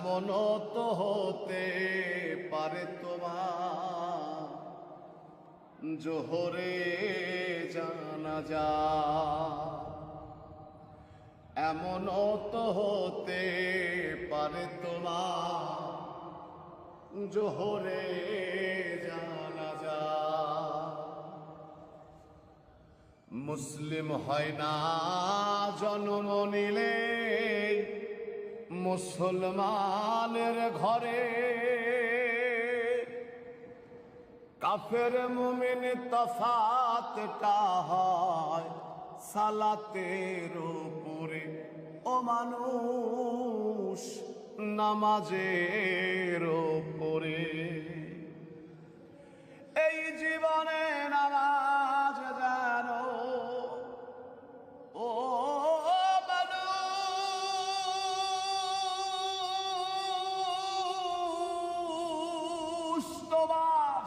এমনও তো হতে পারে তোমার জোহরে জানাজা, এমনও তো হতে পারে তোমার জোহরে জানাজা। মুসলিম হয় না জন্ম নিলে মুসলমানের ঘরে, কাফের মুমিন তফাতটা হয় সালাতের উপরে। ও মানুষ নামাজের উপরে, এই জীবনে নামাজ জানো ও মানুষ, তোমার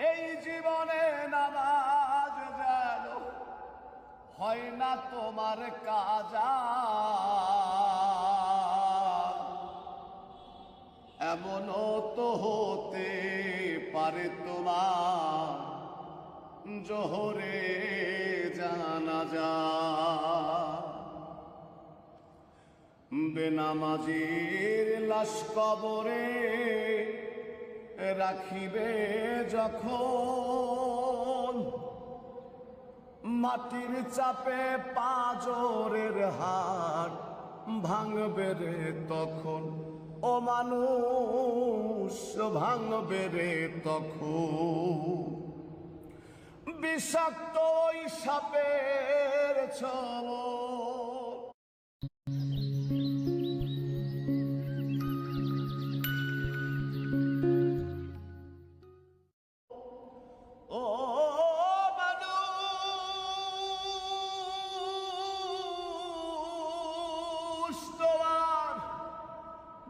এই জীবনে নামাজ জানো হয় না তোমার কাজা। এমনও তো হতে পারে তোমার জোহরে জানাজা। বেনামাজির লাশ কবরে রাখিবে যখন, মাটির চাপে পাঁজরের হাড় ভাঙবে রে তখন। ও মানুষ ভাঙবে রে তখন, বিষাক্ত ওই সাপের ছোবল। ও মানুষ তোমার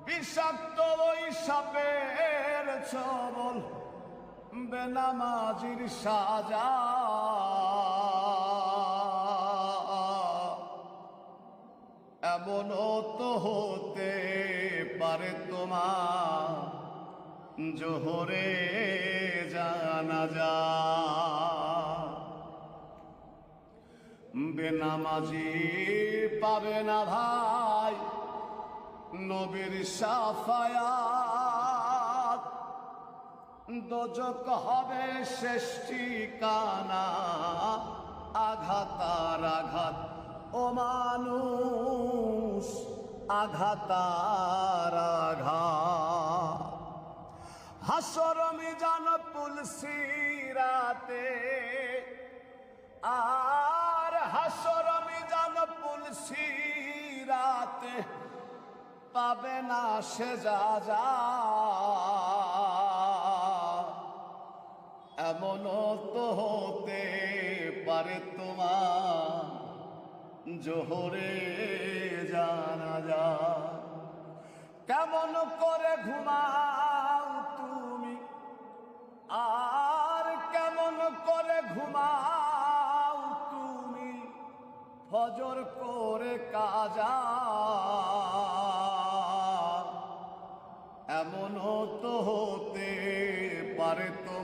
বিষাক্ত ওই সাপের ছোবল, বেনামাজির সাজা। এমনও তো হতে পারে তোমার জোহরে জানাজা। বেনামাজি পাবে না ভাই নবীর শাফায়াত, দোজক হবে শেষ ঠিকানা আঘাতার আঘাত। ও মানুষ আঘাতার আঘাত, হাসর মিজান পুল সিরাতে, আর হাসর মিজান পুল সিরাতে পাবে না সে যা। এমনও তো হতে পারে তোমার জোহরে জানাজা। কেমন করে ঘুমাও তুমি, আর কেমন করে ঘুমাও তুমি ফজর করে কাজা। এমনও তো হতে পারে তো